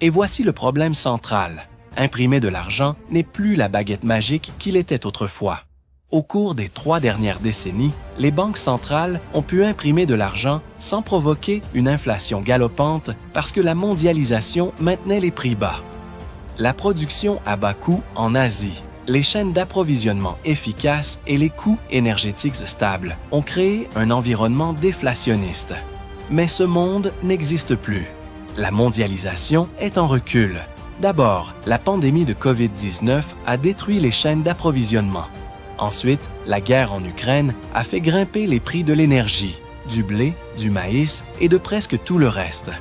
Et voici le problème central. Imprimer de l'argent n'est plus la baguette magique qu'il était autrefois. Au cours des 3 dernières décennies, les banques centrales ont pu imprimer de l'argent sans provoquer une inflation galopante parce que la mondialisation maintenait les prix bas. La production à bas coût en Asie, les chaînes d'approvisionnement efficaces et les coûts énergétiques stables ont créé un environnement déflationniste. Mais ce monde n'existe plus. La mondialisation est en recul. D'abord, la pandémie de COVID-19 a détruit les chaînes d'approvisionnement. Ensuite, la guerre en Ukraine a fait grimper les prix de l'énergie, du blé, du maïs et de presque tout le reste.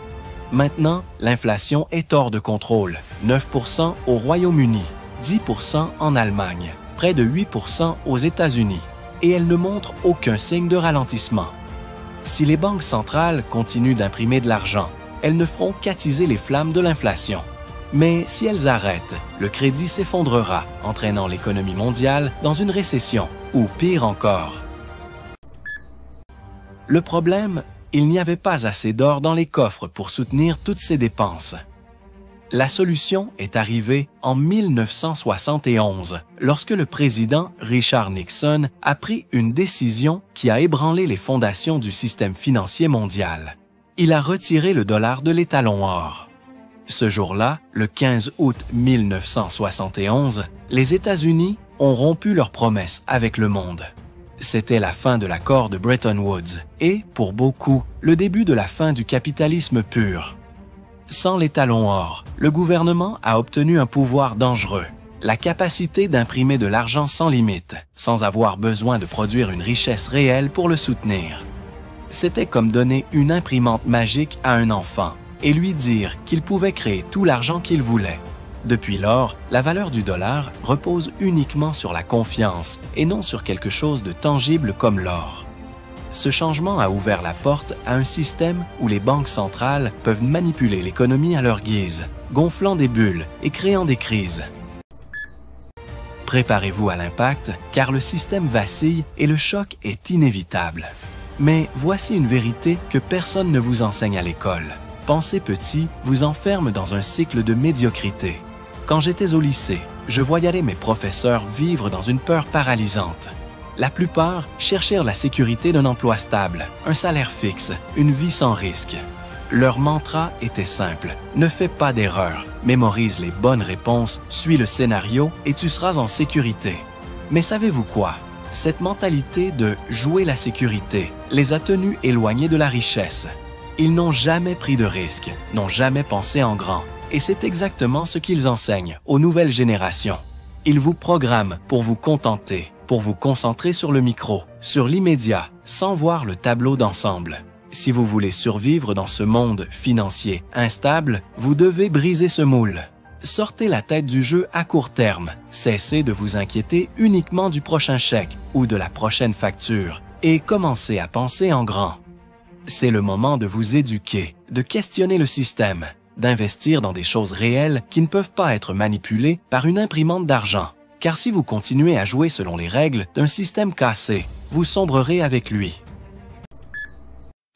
Maintenant, l'inflation est hors de contrôle, 9% au Royaume-Uni, 10% en Allemagne, près de 8% aux États-Unis, et elle ne montre aucun signe de ralentissement. Si les banques centrales continuent d'imprimer de l'argent, elles ne feront qu'attiser les flammes de l'inflation. Mais si elles arrêtent, le crédit s'effondrera, entraînant l'économie mondiale dans une récession, ou pire encore. Le problème, il n'y avait pas assez d'or dans les coffres pour soutenir toutes ces dépenses. La solution est arrivée en 1971, lorsque le président Richard Nixon a pris une décision qui a ébranlé les fondations du système financier mondial. Il a retiré le dollar de l'étalon or. Ce jour-là, le 15 août 1971, les États-Unis ont rompu leurs promesses avec le monde. C'était la fin de l'accord de Bretton Woods et, pour beaucoup, le début de la fin du capitalisme pur. Sans l'étalon or, le gouvernement a obtenu un pouvoir dangereux, la capacité d'imprimer de l'argent sans limite, sans avoir besoin de produire une richesse réelle pour le soutenir. C'était comme donner une imprimante magique à un enfant et lui dire qu'il pouvait créer tout l'argent qu'il voulait. Depuis lors, la valeur du dollar repose uniquement sur la confiance et non sur quelque chose de tangible comme l'or. Ce changement a ouvert la porte à un système où les banques centrales peuvent manipuler l'économie à leur guise, gonflant des bulles et créant des crises. Préparez-vous à l'impact, car le système vacille et le choc est inévitable. Mais voici une vérité que personne ne vous enseigne à l'école. Penser petit vous enferme dans un cycle de médiocrité. Quand j'étais au lycée, je voyais mes professeurs vivre dans une peur paralysante. La plupart cherchèrent la sécurité d'un emploi stable, un salaire fixe, une vie sans risque. Leur mantra était simple, ne fais pas d'erreur, mémorise les bonnes réponses, suis le scénario et tu seras en sécurité. Mais savez-vous quoi? Cette mentalité de jouer la sécurité les a tenus éloignés de la richesse. Ils n'ont jamais pris de risques, n'ont jamais pensé en grand. Et c'est exactement ce qu'ils enseignent aux nouvelles générations. Ils vous programment pour vous contenter, pour vous concentrer sur le micro, sur l'immédiat, sans voir le tableau d'ensemble. Si vous voulez survivre dans ce monde financier instable, vous devez briser ce moule. Sortez la tête du jeu à court terme. Cessez de vous inquiéter uniquement du prochain chèque ou de la prochaine facture et commencez à penser en grand. C'est le moment de vous éduquer, de questionner le système, d'investir dans des choses réelles qui ne peuvent pas être manipulées par une imprimante d'argent. Car si vous continuez à jouer selon les règles d'un système cassé, vous sombrerez avec lui.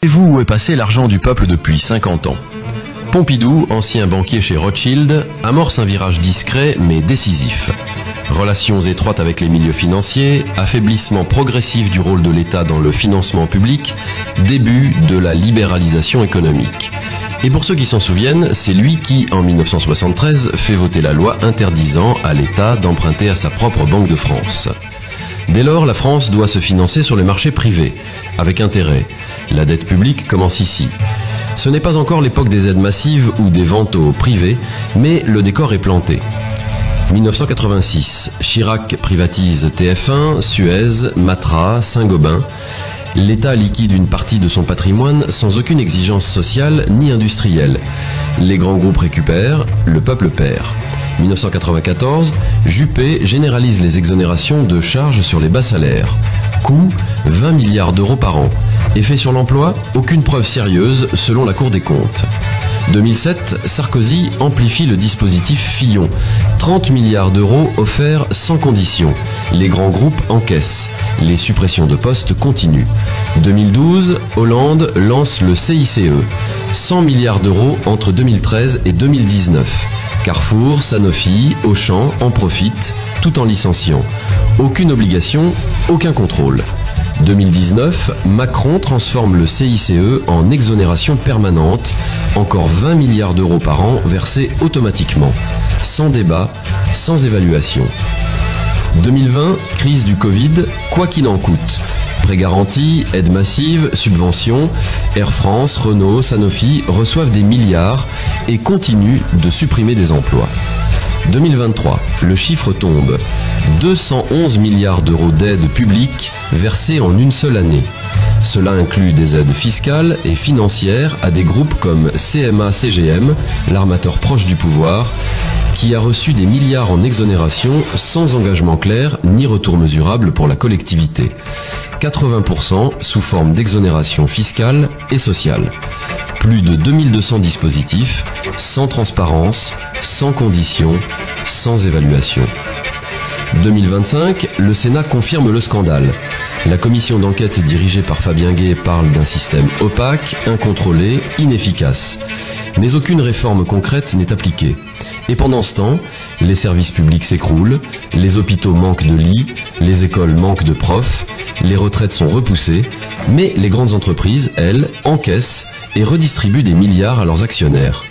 Savez-vous où est passé l'argent du peuple depuis 50 ans? Pompidou, ancien banquier chez Rothschild, amorce un virage discret mais décisif. Relations étroites avec les milieux financiers, affaiblissement progressif du rôle de l'État dans le financement public, début de la libéralisation économique. Et pour ceux qui s'en souviennent, c'est lui qui, en 1973, fait voter la loi interdisant à l'État d'emprunter à sa propre Banque de France. Dès lors, la France doit se financer sur les marchés privés, avec intérêt. La dette publique commence ici. Ce n'est pas encore l'époque des aides massives ou des ventes au privé, mais le décor est planté. 1986, Chirac privatise TF1, Suez, Matra, Saint-Gobain. L'État liquide une partie de son patrimoine sans aucune exigence sociale ni industrielle. Les grands groupes récupèrent, le peuple perd. 1994, Juppé généralise les exonérations de charges sur les bas salaires. Coût, 20 milliards d'euros par an. Effet sur l'emploi, aucune preuve sérieuse selon la Cour des comptes. 2007, Sarkozy amplifie le dispositif Fillon. 30 milliards d'euros offerts sans condition. Les grands groupes encaissent. Les suppressions de postes continuent. 2012, Hollande lance le CICE. 100 milliards d'euros entre 2013 et 2019. Carrefour, Sanofi, Auchan en profitent, tout en licenciant. Aucune obligation, aucun contrôle. 2019, Macron transforme le CICE en exonération permanente, encore 20 milliards d'euros par an versés automatiquement, sans débat, sans évaluation. 2020, crise du Covid, quoi qu'il en coûte. Prêts garantis, aides massives, subventions, Air France, Renault, Sanofi reçoivent des milliards et continuent de supprimer des emplois. 2023, le chiffre tombe. 211 milliards d'euros d'aides publiques versées en une seule année. Cela inclut des aides fiscales et financières à des groupes comme CMA-CGM, l'armateur proche du pouvoir, qui a reçu des milliards en exonération sans engagement clair ni retour mesurable pour la collectivité. 80% sous forme d'exonération fiscale et sociale. Plus de 2200 dispositifs, sans transparence, sans conditions, sans évaluation. 2025, le Sénat confirme le scandale. La commission d'enquête dirigée par Fabien Gay parle d'un système opaque, incontrôlé, inefficace. Mais aucune réforme concrète n'est appliquée. Et pendant ce temps, les services publics s'écroulent, les hôpitaux manquent de lits, les écoles manquent de profs, les retraites sont repoussées, mais les grandes entreprises, elles, encaissent et redistribuent des milliards à leurs actionnaires.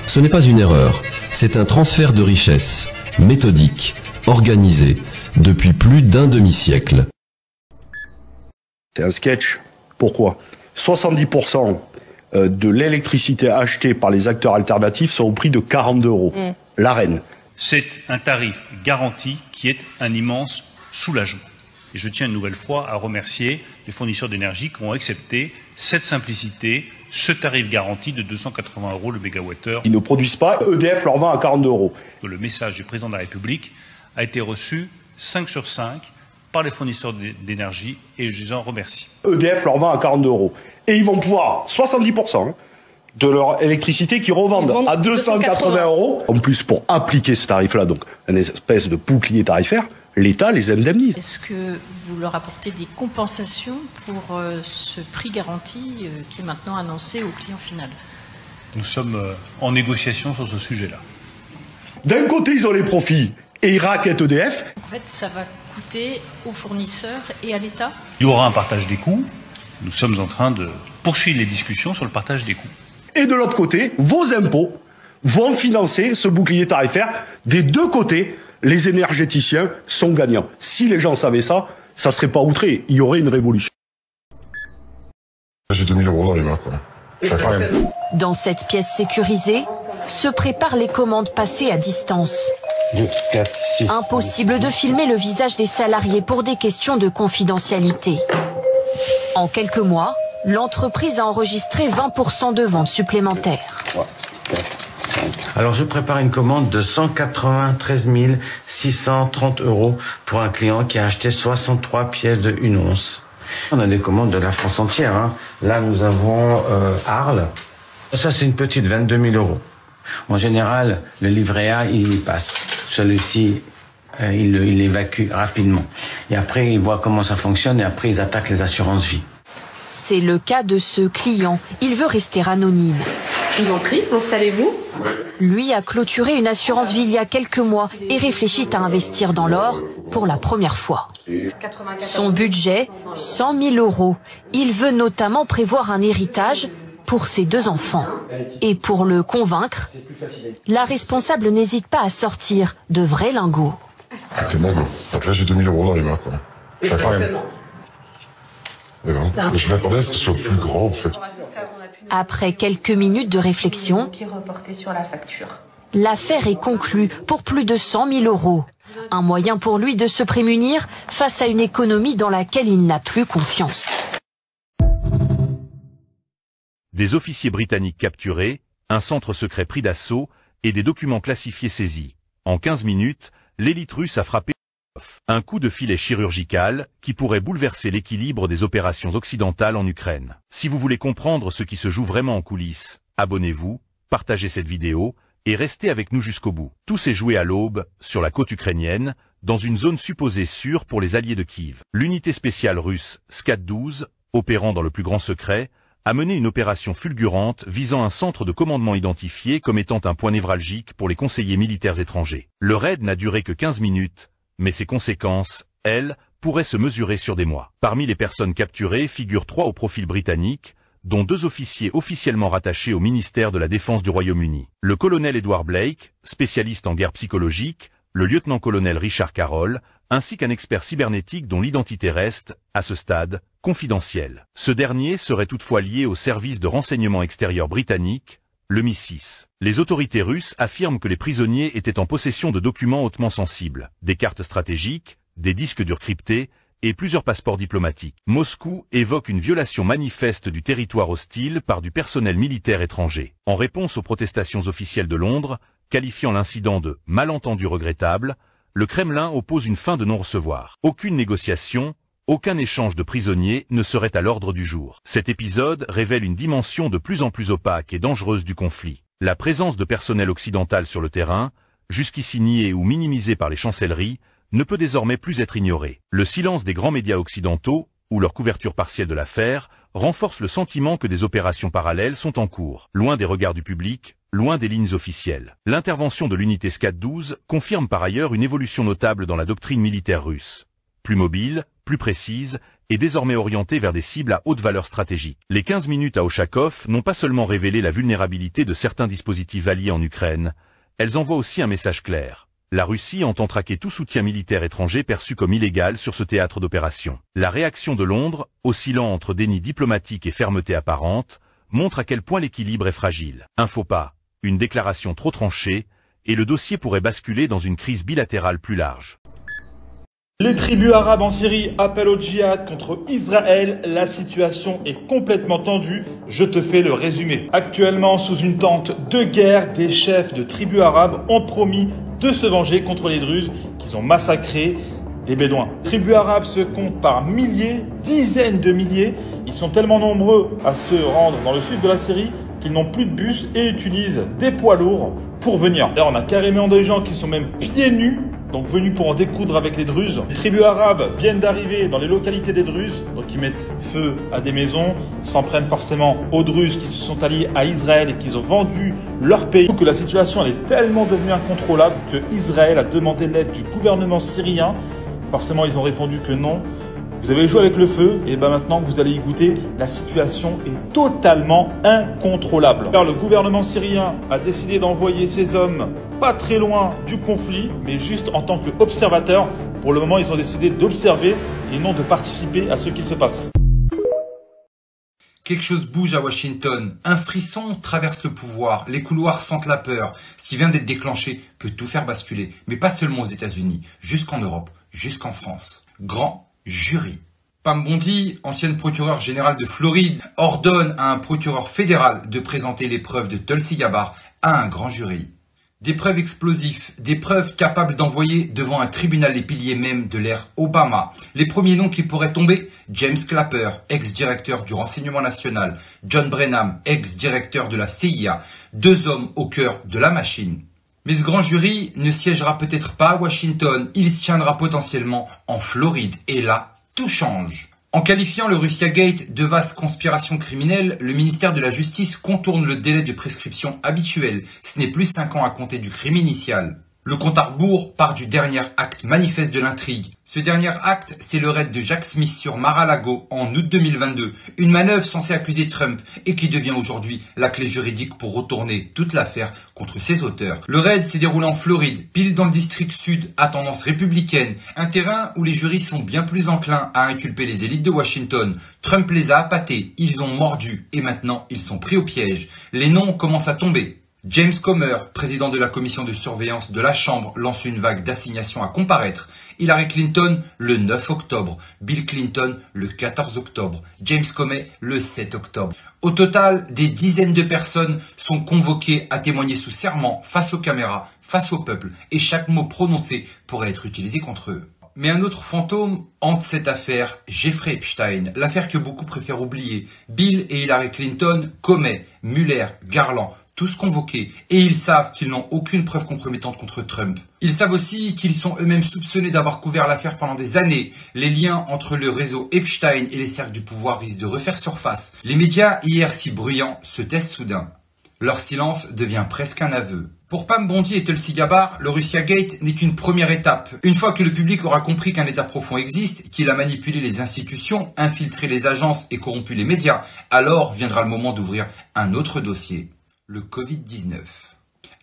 Ce n'est pas une erreur, c'est un transfert de richesse, méthodique, organisé, depuis plus d'un demi-siècle. C'est un sketch. Pourquoi ? 70% de l'électricité achetée par les acteurs alternatifs sont au prix de 42 €. L'Arenh. C'est un tarif garanti qui est un immense soulagement. Et je tiens une nouvelle fois à remercier les fournisseurs d'énergie qui ont accepté cette simplicité, ce tarif garanti de 280 € le mégawattheure. Ils ne produisent pas, EDF leur vend à 42 €. Le message du président de la République a été reçu 5 sur 5 par les fournisseurs d'énergie et je les en remercie. EDF leur vend à 42 €. Et ils vont pouvoir, 70% de leur électricité qui revendent à 280 €. En plus, pour appliquer ce tarif-là, donc une espèce de bouclier tarifaire, l'État les indemnise. Est-ce que vous leur apportez des compensations pour ce prix garanti qui est maintenant annoncé au client final? Nous sommes en négociation sur ce sujet-là. D'un côté, ils ont les profits et ils raquettent EDF. En fait, ça va coûter aux fournisseurs et à l'État? Il y aura un partage des coûts. Nous sommes en train de poursuivre les discussions sur le partage des coûts. Et de l'autre côté, vos impôts vont financer ce bouclier tarifaire. Des deux côtés, les énergéticiens sont gagnants. Si les gens savaient ça, ça serait pas outré. Il y aurait une révolution. J'ai 2000 € dans les mains, quoi. Dans cette pièce sécurisée, se préparent les commandes passées à distance. 2, 4, 6. Impossible de filmer le visage des salariés pour des questions de confidentialité. En quelques mois, l'entreprise a enregistré 20% de ventes supplémentaires. 3, 4, 5. Alors je prépare une commande de 193 630 € pour un client qui a acheté 63 pièces de 1 once. On a des commandes de la France entière. Hein. Là nous avons Arles. Ça c'est une petite 22 000 €. En général, le livret A, il y passe. Celui-ci, il l'évacue rapidement. Et après, ils voient comment ça fonctionne et après, ils attaquent les assurances vie. C'est le cas de ce client. Il veut rester anonyme. Je vous en prie, installez-vous. Lui a clôturé une assurance vie il y a quelques mois et réfléchit à investir dans l'or pour la première fois. Son budget, 100 000 €. Il veut notamment prévoir un héritage pour ses 2 enfants. Et pour le convaincre, la responsable n'hésite pas à sortir de vrais lingots. Donc là, j'ai 2000 € dans les mains, quoi. Exactement. Je m'attendais à ce que ce soit plus grand, en fait. Après quelques minutes de réflexion, l'affaire est conclue pour plus de 100 000 €. Un moyen pour lui de se prémunir face à une économie dans laquelle il n'a plus confiance. Des officiers britanniques capturés, un centre secret pris d'assaut et des documents classifiés saisis. En 15 minutes, l'élite russe a frappé un coup de filet chirurgical qui pourrait bouleverser l'équilibre des opérations occidentales en Ukraine. Si vous voulez comprendre ce qui se joue vraiment en coulisses, abonnez-vous Partagez cette vidéo et restez avec nous jusqu'au bout. Tout s'est joué à l'aube, sur la côte ukrainienne, dans une zone supposée sûre pour les alliés de Kiev. L'unité spéciale russe SCAT-12, opérant dans le plus grand secret, a mené une opération fulgurante visant un centre de commandement identifié comme étant un point névralgique pour les conseillers militaires étrangers. Le raid n'a duré que 15 minutes, mais ses conséquences, elles, pourraient se mesurer sur des mois. Parmi les personnes capturées figurent 3 au profil britannique, dont 2 officiers officiellement rattachés au ministère de la Défense du Royaume-Uni. Le colonel Edward Blake, spécialiste en guerre psychologique, le lieutenant-colonel Richard Carroll, ainsi qu'un expert cybernétique dont l'identité reste, à ce stade, confidentielle. Ce dernier serait toutefois lié au service de renseignement extérieur britannique, le MI6. Les autorités russes affirment que les prisonniers étaient en possession de documents hautement sensibles, des cartes stratégiques, des disques durs cryptés et plusieurs passeports diplomatiques. Moscou évoque une violation manifeste du territoire hostile par du personnel militaire étranger. En réponse aux protestations officielles de Londres, qualifiant l'incident de « malentendu regrettable », le Kremlin oppose une fin de non-recevoir. Aucune négociation, aucun échange de prisonniers ne serait à l'ordre du jour. Cet épisode révèle une dimension de plus en plus opaque et dangereuse du conflit. La présence de personnel occidental sur le terrain, jusqu'ici niée ou minimisée par les chancelleries, ne peut désormais plus être ignorée. Le silence des grands médias occidentaux, ou leur couverture partielle de l'affaire, renforce le sentiment que des opérations parallèles sont en cours, loin des regards du public, loin des lignes officielles. L'intervention de l'unité SCAT-12 confirme par ailleurs une évolution notable dans la doctrine militaire russe. Plus mobile, plus précise, et désormais orientée vers des cibles à haute valeur stratégique. Les 15 minutes à Oshakov n'ont pas seulement révélé la vulnérabilité de certains dispositifs alliés en Ukraine, elles envoient aussi un message clair. La Russie entend traquer tout soutien militaire étranger perçu comme illégal sur ce théâtre d'opération. La réaction de Londres, oscillant entre déni diplomatique et fermeté apparente, montre à quel point l'équilibre est fragile. Un faux pas, une déclaration trop tranchée, et le dossier pourrait basculer dans une crise bilatérale plus large. Les tribus arabes en Syrie appellent au djihad contre Israël. La situation est complètement tendue. Je te fais le résumé. Actuellement, sous une tente de guerre, des chefs de tribus arabes ont promis de se venger contre les Druzes qu'ils ont massacré des Bédouins. Les tribus arabes se comptent par milliers, dizaines de milliers. Ils sont tellement nombreux à se rendre dans le sud de la Syrie qu'ils n'ont plus de bus et utilisent des poids lourds pour venir. Là, on a carrément des gens qui sont même pieds nus, donc venus pour en découdre avec les Druzes. Les tribus arabes viennent d'arriver dans les localités des Druzes, donc ils mettent feu à des maisons, s'en prennent forcément aux Druzes qui se sont alliés à Israël et qui ont vendu leur pays. Que la situation elle est tellement devenue incontrôlable que Israël a demandé l'aide du gouvernement syrien. Forcément, ils ont répondu que non. Vous avez joué avec le feu, et ben maintenant que vous allez y goûter, la situation est totalement incontrôlable. Alors, le gouvernement syrien a décidé d'envoyer ses hommes pas très loin du conflit, mais juste en tant qu'observateurs. Pour le moment, ils ont décidé d'observer et non de participer à ce qu'il se passe. Quelque chose bouge à Washington. Un frisson traverse le pouvoir. Les couloirs sentent la peur. Ce qui vient d'être déclenché peut tout faire basculer. Mais pas seulement aux États-Unis, jusqu'en Europe, jusqu'en France. Grand jury. Pam Bondi, ancienne procureure générale de Floride, ordonne à un procureur fédéral de présenter les preuves de Tulsi Gabbard à un grand jury. Des preuves explosives, des preuves capables d'envoyer devant un tribunal les piliers même de l'ère Obama. Les premiers noms qui pourraient tomber, James Clapper, ex-directeur du renseignement national, John Brennan, ex-directeur de la CIA, 2 hommes au cœur de la machine. Mais ce grand jury ne siégera peut-être pas à Washington, il se tiendra potentiellement en Floride. Et là, tout change. En qualifiant le Russia Gate de vaste conspiration criminelle, le ministère de la Justice contourne le délai de prescription habituel. Ce n'est plus 5 ans à compter du crime initial. Le compte à rebours part du dernier acte manifeste de l'intrigue. Ce dernier acte, c'est le raid de Jack Smith sur Mar-a-Lago en août 2022. Une manœuvre censée accuser Trump et qui devient aujourd'hui la clé juridique pour retourner toute l'affaire contre ses auteurs. Le raid s'est déroulé en Floride, pile dans le district sud à tendance républicaine. Un terrain où les jurys sont bien plus enclins à inculper les élites de Washington. Trump les a appâtés, ils ont mordu et maintenant ils sont pris au piège. Les noms commencent à tomber. James Comer, président de la commission de surveillance de la Chambre, lance une vague d'assignations à comparaître. Hillary Clinton le 9 octobre, Bill Clinton le 14 octobre, James Comey le 7 octobre. Au total, des dizaines de personnes sont convoquées à témoigner sous serment face aux caméras, face au peuple, et chaque mot prononcé pourrait être utilisé contre eux. Mais un autre fantôme hante cette affaire, Jeffrey Epstein, l'affaire que beaucoup préfèrent oublier. Bill et Hillary Clinton, Comey, Mueller, Garland, tous convoqués, et ils savent qu'ils n'ont aucune preuve compromettante contre Trump. Ils savent aussi qu'ils sont eux-mêmes soupçonnés d'avoir couvert l'affaire pendant des années. Les liens entre le réseau Epstein et les cercles du pouvoir risquent de refaire surface. Les médias, hier si bruyants, se taisent soudain. Leur silence devient presque un aveu. Pour Pam Bondi et Tulsi Gabbard, le Russia Gate n'est qu'une première étape. Une fois que le public aura compris qu'un État profond existe, qu'il a manipulé les institutions, infiltré les agences et corrompu les médias, alors viendra le moment d'ouvrir un autre dossier, le Covid-19.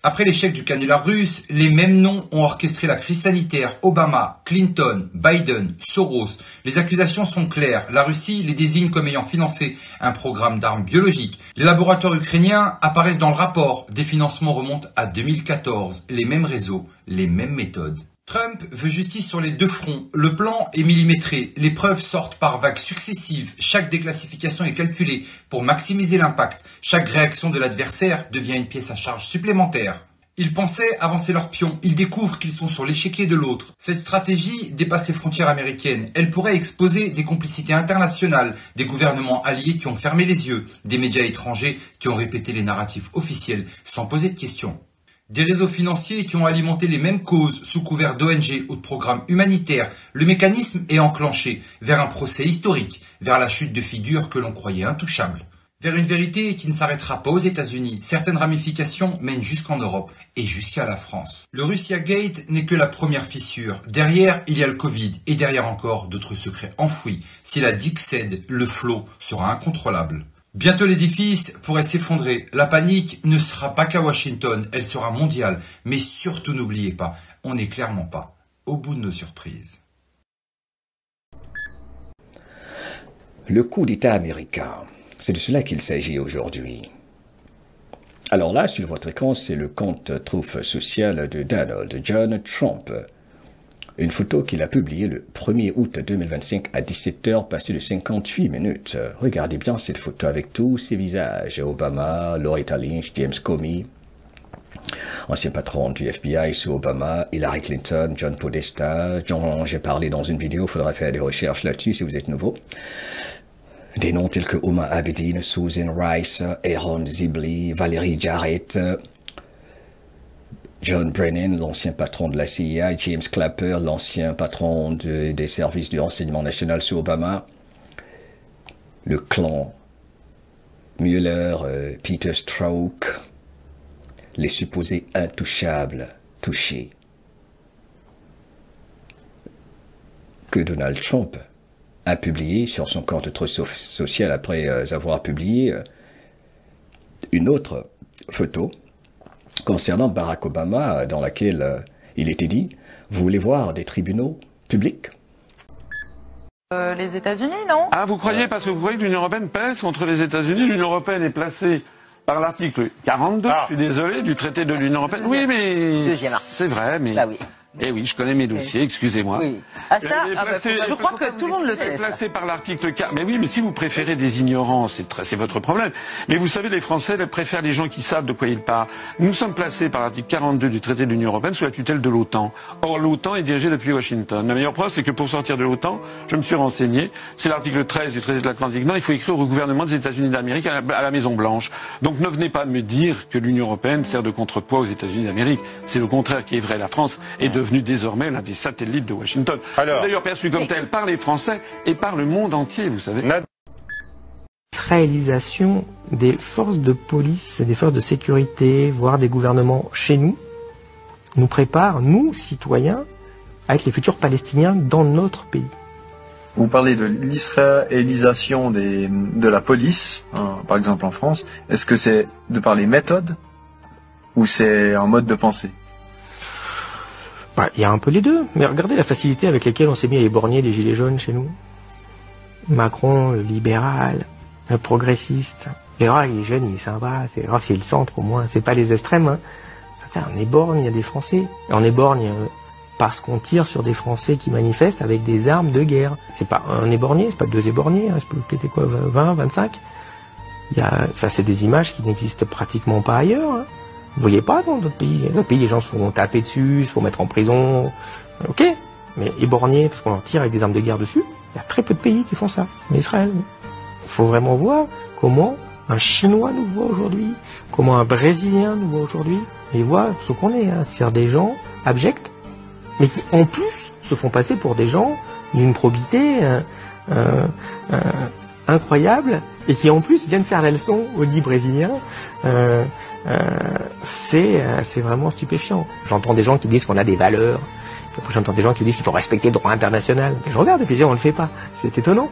Après l'échec du canular russe, les mêmes noms ont orchestré la crise sanitaire. Obama, Clinton, Biden, Soros. Les accusations sont claires. La Russie les désigne comme ayant financé un programme d'armes biologiques. Les laboratoires ukrainiens apparaissent dans le rapport. Des financements remontent à 2014. Les mêmes réseaux, les mêmes méthodes. Trump veut justice sur les deux fronts. Le plan est millimétré. Les preuves sortent par vagues successives. Chaque déclassification est calculée pour maximiser l'impact. Chaque réaction de l'adversaire devient une pièce à charge supplémentaire. Ils pensaient avancer leurs pions. Ils découvrent qu'ils sont sur l'échiquier de l'autre. Cette stratégie dépasse les frontières américaines. Elle pourrait exposer des complicités internationales, des gouvernements alliés qui ont fermé les yeux, des médias étrangers qui ont répété les narratifs officiels sans poser de questions. Des réseaux financiers qui ont alimenté les mêmes causes sous couvert d'ONG ou de programmes humanitaires. Le mécanisme est enclenché vers un procès historique, vers la chute de figures que l'on croyait intouchables, vers une vérité qui ne s'arrêtera pas aux États-Unis. Certaines ramifications mènent jusqu'en Europe et jusqu'à la France. Le Russia Gate n'est que la première fissure. Derrière, il y a le Covid et derrière encore d'autres secrets enfouis. Si la digue cède, le flot sera incontrôlable. Bientôt l'édifice pourrait s'effondrer. La panique ne sera pas qu'à Washington, elle sera mondiale. Mais surtout n'oubliez pas, on n'est clairement pas au bout de nos surprises. Le coup d'État américain, c'est de cela qu'il s'agit aujourd'hui. Alors là, sur votre écran, c'est le compte Truth Social de Donald John Trump. Une photo qu'il a publiée le 1er août 2025 à 17h, passé de 58 minutes. Regardez bien cette photo avec tous ces visages. Obama, Loretta Lynch, James Comey, ancien patron du FBI sous Obama, Hillary Clinton, John Podesta, j'ai parlé dans une vidéo, il faudra faire des recherches là-dessus si vous êtes nouveau. Des noms tels que Omar Abedin, Susan Rice, Aaron Zibli, Valérie Jarrett, John Brennan, l'ancien patron de la CIA, James Clapper, l'ancien patron des services du renseignement national sous Obama, le clan Mueller, Peter Strzok, les supposés intouchables touchés, que Donald Trump a publié sur son compte Truth Social après avoir publié une autre photo concernant Barack Obama, dans laquelle il était dit « Vous voulez voir des tribunaux publics ?» Les États-Unis, non? Ah, vous croyez, parce que vous croyez que l'Union européenne pèse contre les États-Unis? L'Union européenne est placée par l'article 42, je suis désolé, du traité de l'Union européenne. Oui, mais c'est vrai, mais... Bah oui. Eh oui, je connais mes dossiers, excusez-moi. Oui. Ah ça, je crois que tout le monde le sait. Placé par l'article 4. Mais oui, mais si vous préférez des ignorants, c'est votre problème. Mais vous savez, les Français préfèrent les gens qui savent de quoi ils parlent. Nous sommes placés par l'article 42 du traité de l'Union européenne sous la tutelle de l'OTAN. Or, l'OTAN est dirigée depuis Washington. La meilleure preuve, c'est que pour sortir de l'OTAN, je me suis renseigné, c'est l'article 13 du traité de l'Atlantique Nord, il faut écrire au gouvernement des États-Unis d'Amérique à la Maison-Blanche. Donc ne venez pas me dire que l'Union européenne sert de contrepoids aux États-Unis d'Amérique. C'est le contraire qui est vrai. La France est devenue désormais l'un des satellites de Washington. C'est d'ailleurs perçu comme tel par les Français et par le monde entier, vous savez. Réalisation des forces de police, des forces de sécurité, voire des gouvernements chez nous, nous prépare, nous, citoyens, à être les futurs Palestiniens dans notre pays. Vous parlez de l'israélisation de la police, par exemple en France. Est-ce que c'est de par les méthodes ou c'est un mode de pensée? Il y a un peu les deux, mais regardez la facilité avec laquelle on s'est mis à éborgner les gilets jaunes chez nous. Macron, le libéral, le progressiste. Les jeunes, il est sympa, c'est le centre au moins, c'est pas les extrêmes. Hein. On éborgne, il y a des Français. Et on éborgne parce qu'on tire sur des Français qui manifestent avec des armes de guerre. C'est pas un éborgné, c'est pas deux éborgnés, hein, c'était quoi, 20, 25 ça c'est des images qui n'existent pratiquement pas ailleurs. Hein. Vous voyez pas dans d'autres pays. Dans d'autres pays, les gens se font taper dessus, se font mettre en prison. Ok, mais éborgner, parce qu'on leur tire avec des armes de guerre dessus, il y a très peu de pays qui font ça. En Israël, il faut vraiment voir comment un Chinois nous voit aujourd'hui, comment un Brésilien nous voit aujourd'hui. Et voit ce qu'on est, hein, c'est-à-dire des gens abjects, mais qui en plus se font passer pour des gens d'une probité incroyable, et qui en plus viennent faire la leçon aux 10 Brésiliens. C'est vraiment stupéfiant. J'entends des gens qui disent qu'on a des valeurs, j'entends des gens qui disent qu'il faut respecter le droit international. Mais je regarde et puis on ne le fait pas. C'est étonnant.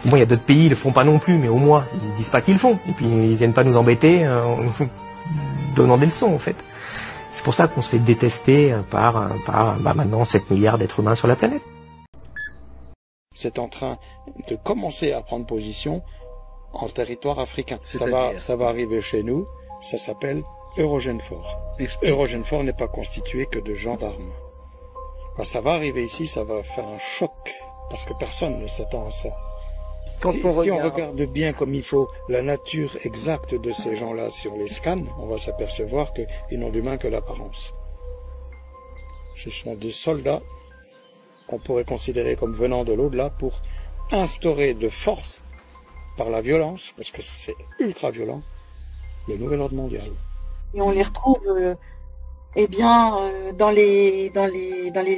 Bon, il y a d'autres pays, ils le font pas non plus, mais au moins, ils disent pas qu'ils le font. Et puis, ils viennent pas nous embêter en nous donnant des leçons, en fait. C'est pour ça qu'on se fait détester par maintenant 7 milliards d'êtres humains sur la planète. C'est en train de commencer à prendre position en territoire africain. Ça va arriver chez nous, ça s'appelle Eurogenfor. Eurogenfor n'est pas constitué que de gendarmes. Quand ça va arriver ici, ça va faire un choc, parce que personne ne s'attend à ça. Si on regarde bien comme il faut la nature exacte de ces gens-là, si on les scanne, on va s'apercevoir qu'ils n'ont d'humain que l'apparence. Ce sont des soldats qu'on pourrait considérer comme venant de l'au-delà pour instaurer de force, par la violence, parce que c'est ultra violent, le nouvel ordre mondial. Et on les retrouve dans les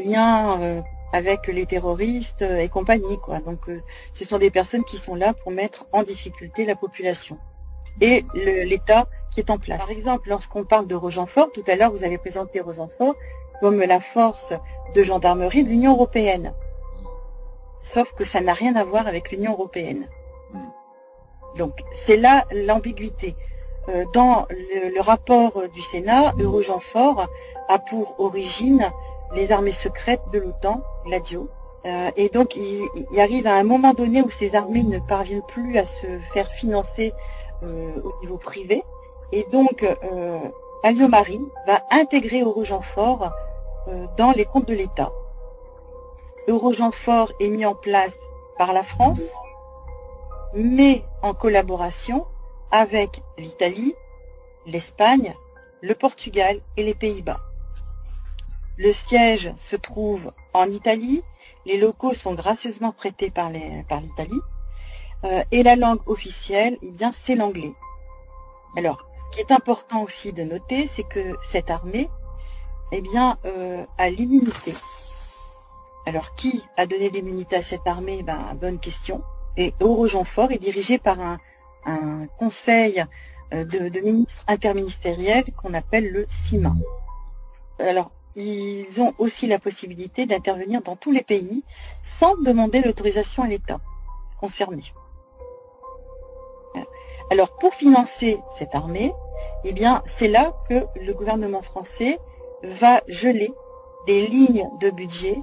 liens avec les terroristes et compagnie, quoi. Donc ce sont des personnes qui sont là pour mettre en difficulté la population et l'État qui est en place. Par exemple, lorsqu'on parle de Rogenfort, tout à l'heure vous avez présenté Rogenfort comme la force de gendarmerie de l'Union européenne. Sauf que ça n'a rien à voir avec l'Union européenne. Donc c'est là l'ambiguïté. Dans le rapport du Sénat, Eurogenfort a pour origine les armées secrètes de l'OTAN, l'ADIO. Et donc il arrive à un moment donné où ces armées ne parviennent plus à se faire financer au niveau privé. Et donc Alliot-Marie va intégrer Eurogenfort dans les comptes de l'État. Eurogenfort est mis en place par la France, mais en collaboration avec l'Italie, l'Espagne, le Portugal et les Pays-Bas. Le siège se trouve en Italie, les locaux sont gracieusement prêtés par l'Italie, et la langue officielle, eh bien, c'est l'anglais. Alors, ce qui est important aussi de noter, c'est que cette armée, eh bien, a l'immunité. Alors, qui a donné l'immunité à cette armée? Bonne question. Et Eurogenfort est dirigé par un conseil de ministres interministériels qu'on appelle le CIMA. Alors, ils ont aussi la possibilité d'intervenir dans tous les pays sans demander l'autorisation à l'État concerné. Alors, pour financer cette armée, eh bien, c'est là que le gouvernement français va geler des lignes de budget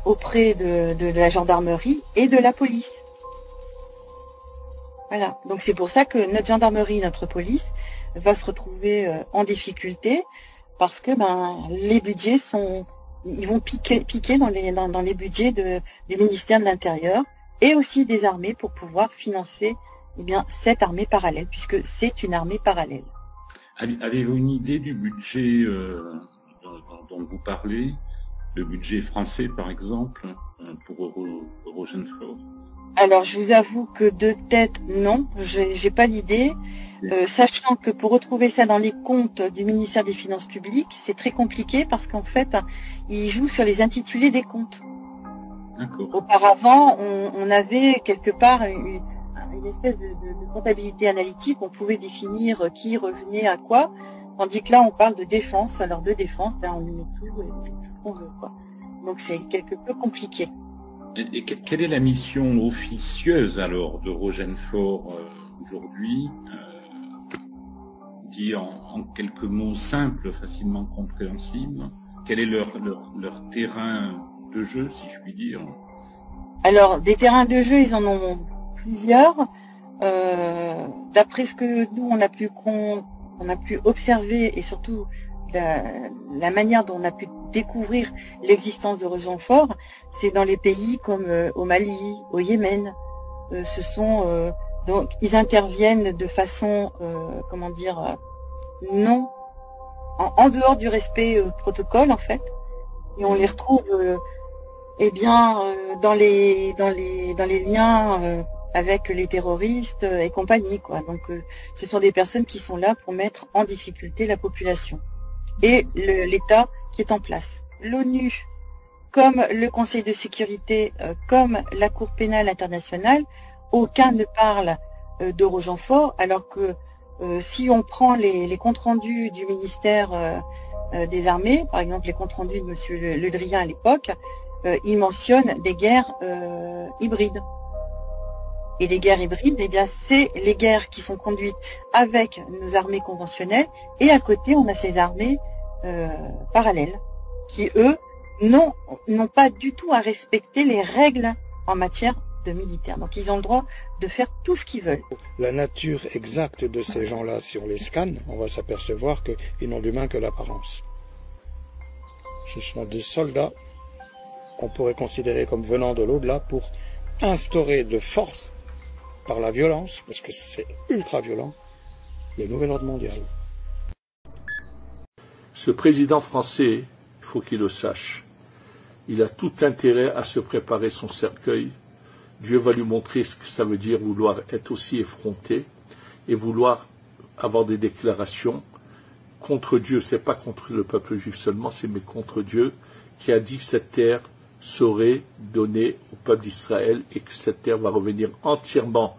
auprès de la gendarmerie et de la police. Voilà. Donc c'est pour ça que notre gendarmerie, notre police va se retrouver en difficulté parce que les budgets ils vont piquer dans les budgets du ministère de l'Intérieur et aussi des armées pour pouvoir financer cette armée parallèle, puisque c'est une armée parallèle. Avez-vous une idée du budget dont vous parlez, le budget français par exemple, pour Eurogenfort? Alors, je vous avoue que de tête, non, j'ai pas l'idée, sachant que pour retrouver ça dans les comptes du ministère des Finances publiques, c'est très compliqué parce qu'en fait, ils jouent sur les intitulés des comptes. Auparavant, on avait quelque part une espèce de comptabilité analytique, on pouvait définir qui revenait à quoi, tandis que là, on parle de défense. Alors, de défense, on y met tout qu'on veut, quoi. Donc, c'est quelque peu compliqué. Et quelle est la mission officieuse alors de Rogenfort aujourd'hui, dit en quelques mots simples, facilement compréhensibles? Quel est leur terrain de jeu, si je puis dire? Alors, des terrains de jeu, ils en ont plusieurs. D'après ce que nous, on a pu observer, et surtout la manière dont on a pu découvrir l'existence de Rogenfort, c'est dans les pays comme au Mali, au Yémen. Donc ils interviennent de façon non en dehors du respect protocole en fait, et on les retrouve dans les liens avec les terroristes et compagnie, quoi. Donc, ce sont des personnes qui sont là pour mettre en difficulté la population et l'État qui est en place. L'ONU, comme le Conseil de sécurité, comme la Cour pénale internationale, aucun ne parle d'Eurogenfort, alors que si on prend les comptes rendus du ministère des Armées, par exemple les comptes rendus de Monsieur Le Drian à l'époque, il mentionne des guerres hybrides. Et les guerres hybrides, eh bien, c'est les guerres qui sont conduites avec nos armées conventionnelles, et à côté, on a ces armées parallèles, qui, eux, n'ont pas du tout à respecter les règles en matière de militaire. Donc, ils ont le droit de faire tout ce qu'ils veulent. La nature exacte de ces gens-là, si on les scanne, on va s'apercevoir qu'ils n'ont d'humain que l'apparence. Ce sont des soldats qu'on pourrait considérer comme venant de l'au-delà pour instaurer de force, par la violence, parce que c'est ultra violent, le nouvel ordre mondial. Ce président français, il faut qu'il le sache, il a tout intérêt à se préparer son cercueil. Dieu va lui montrer ce que ça veut dire vouloir être aussi effronté et vouloir avoir des déclarations contre Dieu. C'est pas contre le peuple juif seulement, c'est mais contre Dieu qui a dit que cette terre serait donnée au peuple d'Israël et que cette terre va revenir entièrement,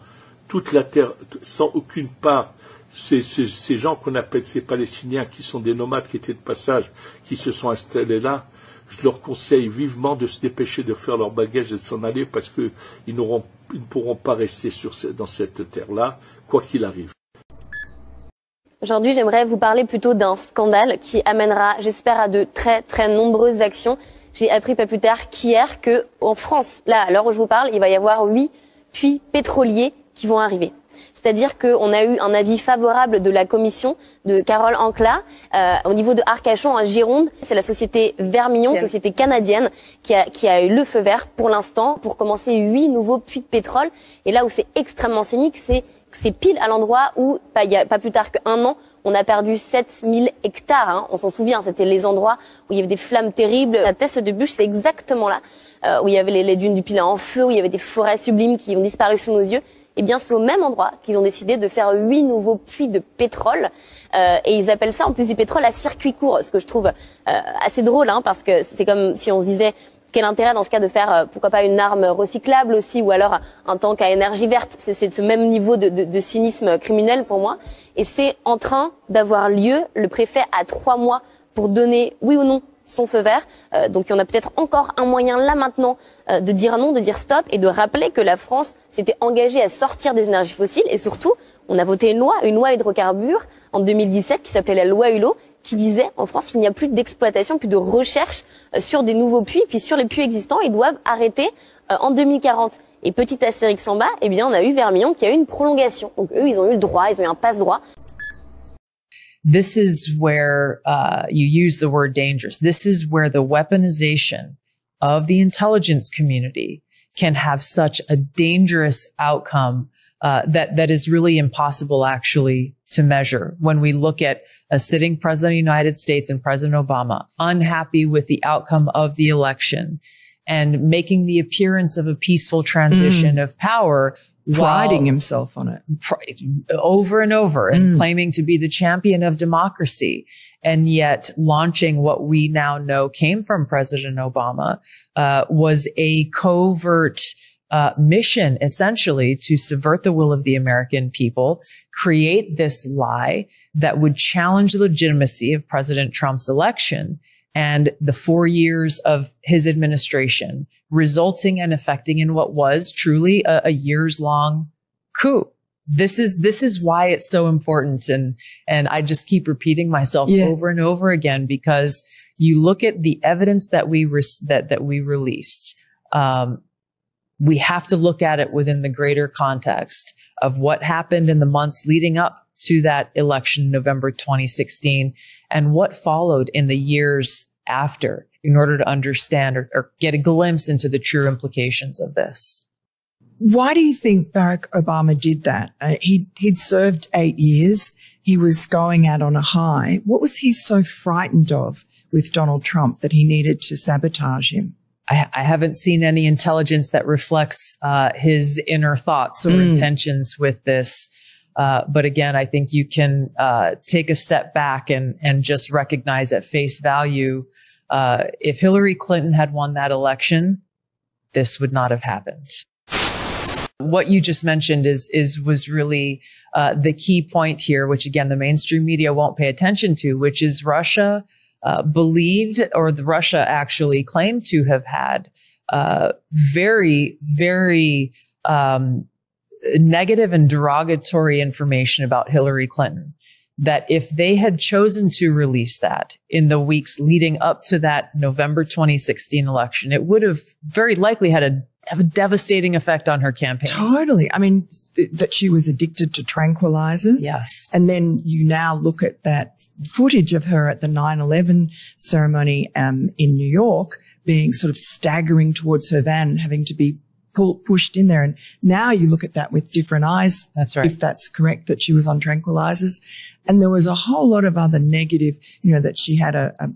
toute la terre, sans aucune part. Ces gens qu'on appelle ces Palestiniens qui sont des nomades qui étaient de passage, qui se sont installés là, je leur conseille vivement de se dépêcher de faire leur bagage et de s'en aller parce qu'ils ne pourront pas rester dans cette terre-là, quoi qu'il arrive. Aujourd'hui, j'aimerais vous parler plutôt d'un scandale qui amènera, j'espère, à de très très nombreuses actions. J'ai appris pas plus tard qu'hier que en France, là, à l'heure où je vous parle, il va y avoir 8 puits pétroliers qui vont arriver. C'est-à-dire qu'on a eu un avis favorable de la commission de Carole Ancla au niveau de Arcachon en Gironde. C'est la société Vermillon, société canadienne, qui a eu le feu vert pour l'instant pour commencer 8 nouveaux puits de pétrole. Et là où c'est extrêmement cynique, c'est pile à l'endroit où, il y a pas plus tard qu'un an, on a perdu 7000 hectares. Hein. On s'en souvient, c'était les endroits où il y avait des flammes terribles. La Teste de Bûche, c'est exactement là, où il y avait les dunes du Pilat en feu, où il y avait des forêts sublimes qui ont disparu sous nos yeux. Eh bien, c'est au même endroit qu'ils ont décidé de faire 8 nouveaux puits de pétrole. Et ils appellent ça, en plus du pétrole, à circuit court, ce que je trouve assez drôle, hein, parce que c'est comme si on se disait... Quel intérêt dans ce cas de faire, pourquoi pas une arme recyclable aussi, ou alors un tank à énergie verte. C'est ce même niveau de cynisme criminel pour moi. Et c'est en train d'avoir lieu. Le préfet a 3 mois pour donner, oui ou non, son feu vert. Donc on a peut-être encore un moyen là maintenant de dire non, de dire stop, et de rappeler que la France s'était engagée à sortir des énergies fossiles. Et surtout, on a voté une loi hydrocarbures en 2017 qui s'appelait la loi Hulot, qui disait en France il n'y a plus d'exploitation, plus de recherche sur des nouveaux puits, puis sur les puits existants, ils doivent arrêter en 2040. Et petit astérix en bas, eh bien on a eu Vermillon qui a eu une prolongation. Donc eux, ils ont eu le droit, ils ont eu un passe-droit. This is where you use the word dangerous. This is where the weaponization of the intelligence community can have such a dangerous outcome that is really impossible actually to measure. When we look at a sitting president of the United States and President Obama unhappy with the outcome of the election and making the appearance of a peaceful transition of power, priding himself on it over and over and claiming to be the champion of democracy, and yet launching what we now know came from President Obama was a covert mission, essentially, to subvert the will of the American people, create this lie that would challenge the legitimacy of President Trump's election and the 4 years of his administration, resulting and affecting in what was truly a years-long coup. This is why it's so important. And I just keep repeating myself over and over again, because you look at the evidence that we released. We have to look at it within the greater context of what happened in the months leading up to that election in November 2016 and what followed in the years after, in order to understand or get a glimpse into the true implications of this. Why do you think Barack Obama did that? He'd served 8 years. He was going out on a high. What was he so frightened of with Donald Trump that he needed to sabotage him? I haven't seen any intelligence that reflects his inner thoughts or intentions with this. But again, I think you can take a step back and just recognize at face value, if Hillary Clinton had won that election, this would not have happened. What you just mentioned was really the key point here, which again, the mainstream media won't pay attention to, which is Russia believed, or Russia actually claimed to have had very, very negative and derogatory information about Hillary Clinton. That if they had chosen to release that in the weeks leading up to that November 2016 election, it would have very likely had a devastating effect on her campaign. Totally. I mean, that she was addicted to tranquilizers. Yes. And then you now look at that footage of her at the 9/11 ceremony in New York, being sort of staggering towards her van and having to be pushed in there. And now you look at that with different eyes. That's right. If that's correct, that she was on tranquilizers. And there was a whole lot of other negative, that she had a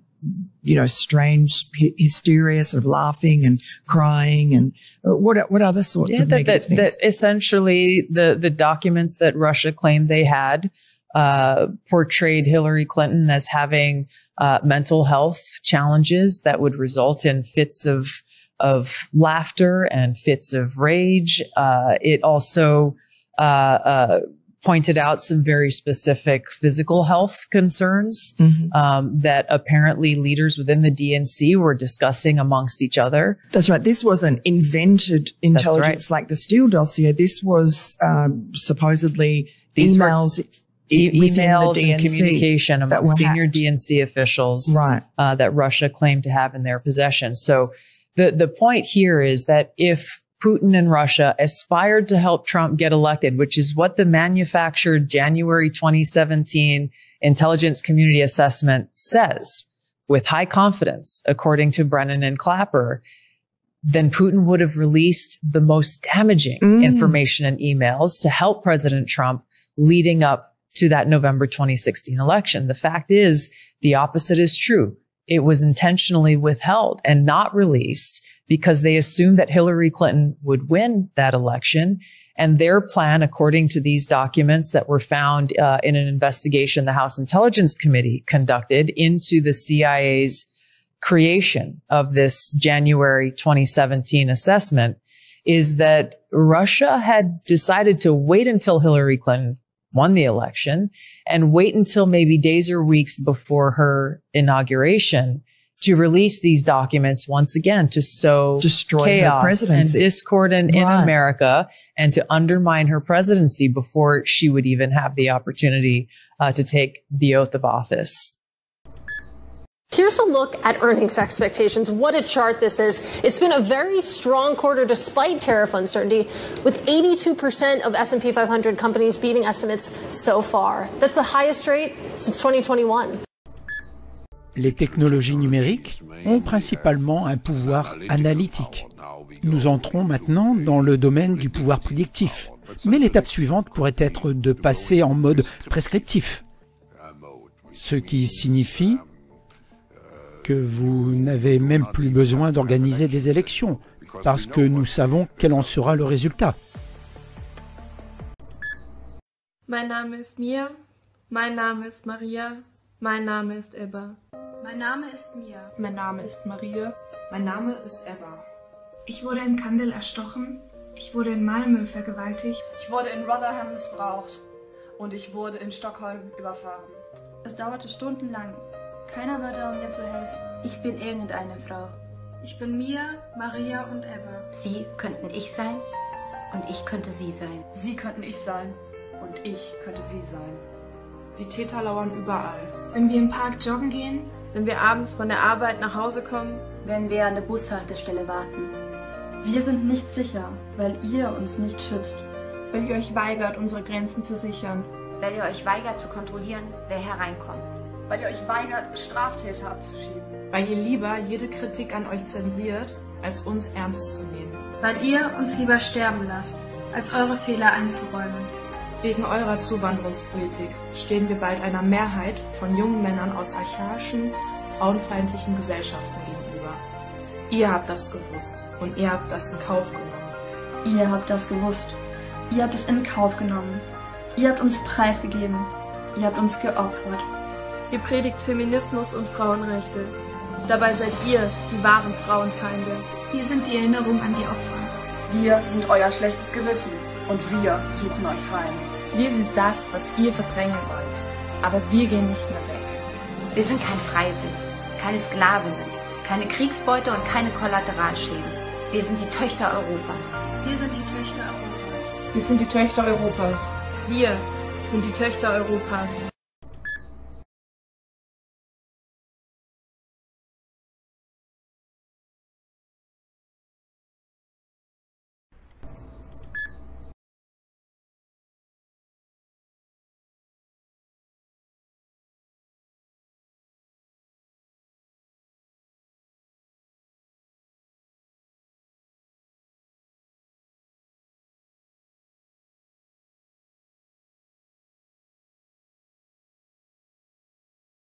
strange hysteria, sort of laughing and crying, and what other sorts of negative things? That essentially the documents that Russia claimed they had portrayed Hillary Clinton as having mental health challenges that would result in fits of laughter and fits of rage. It also pointed out some very specific physical health concerns that apparently leaders within the DNC were discussing amongst each other. That's right. This wasn't invented intelligence like the Steele dossier. This was supposedly emails and communication among senior DNC officials that Russia claimed to have in their possession. So the point here is that if Putin and Russia aspired to help Trump get elected, which is what the manufactured January 2017 intelligence community assessment says with high confidence, according to Brennan and Clapper, then Putin would have released the most damaging information and emails to help President Trump leading up to that November 2016 election. The fact is, the opposite is true. It was intentionally withheld and not released because they assumed that Hillary Clinton would win that election. And their plan, according to these documents that were found in an investigation the House Intelligence Committee conducted into the CIA's creation of this January 2017 assessment, is that Russia had decided to wait until Hillary Clinton won the election and wait until maybe days or weeks before her inauguration to release these documents once again, to sow chaos and discord in America and to undermine her presidency before she would even have the opportunity to take the oath of office. Here's a look at earnings expectations. What a chart this is. It's been a very strong quarter despite tariff uncertainty, with 82% of S&P 500 companies beating estimates so far. That's the highest rate since 2021. Les technologies numériques ont principalement un pouvoir analytique. Nous entrons maintenant dans le domaine du pouvoir prédictif. Mais l'étape suivante pourrait être de passer en mode prescriptif. Ce qui signifie que vous n'avez même plus besoin d'organiser des élections, parce que nous savons quel en sera le résultat. Mein Name ist Mia, mein Name ist Maria, mein Name ist Ebba. Mein Name ist Mia. Mein Name ist Maria, mein Name ist Ebba. Ich wurde in Kandel erstochen, ich wurde in Malmö vergewaltigt. Ich wurde in Rotherham missbraucht und ich wurde in Stockholm überfahren. Es dauerte stundenlang. Keiner war da, um mir zu helfen. Ich bin irgendeine Frau. Ich bin Mia, Maria und Ebba. Sie könnten ich sein und ich könnte sie sein. Sie könnten ich sein und ich könnte sie sein. Die Täter lauern überall. Wenn wir im Park joggen gehen, wenn wir abends von der Arbeit nach Hause kommen, wenn wir an der Bushaltestelle warten. Wir sind nicht sicher, weil ihr uns nicht schützt. Weil ihr euch weigert, unsere Grenzen zu sichern. Weil ihr euch weigert zu kontrollieren, wer hereinkommt. Weil ihr euch weigert, Straftäter abzuschieben. Weil ihr lieber jede Kritik an euch zensiert, als uns ernst zu nehmen. Weil ihr uns lieber sterben lasst, als eure Fehler einzuräumen. Wegen eurer Zuwanderungspolitik stehen wir bald einer Mehrheit von jungen Männern aus archaischen, frauenfeindlichen Gesellschaften gegenüber. Ihr habt das gewusst und ihr habt das in Kauf genommen. Ihr habt das gewusst. Ihr habt es in Kauf genommen. Ihr habt uns preisgegeben. Ihr habt uns geopfert. Ihr predigt Feminismus und Frauenrechte. Dabei seid ihr die wahren Frauenfeinde. Wir sind die Erinnerung an die Opfer. Wir sind euer schlechtes Gewissen und wir suchen euch heim. Wir sind das, was ihr verdrängen wollt. Aber wir gehen nicht mehr weg. Wir sind kein Freiwill, keine Sklavinnen, keine Kriegsbeute und keine Kollateralschäden. Wir sind die Töchter Europas. Wir sind die Töchter Europas. Wir sind die Töchter Europas. Wir sind die Töchter Europas.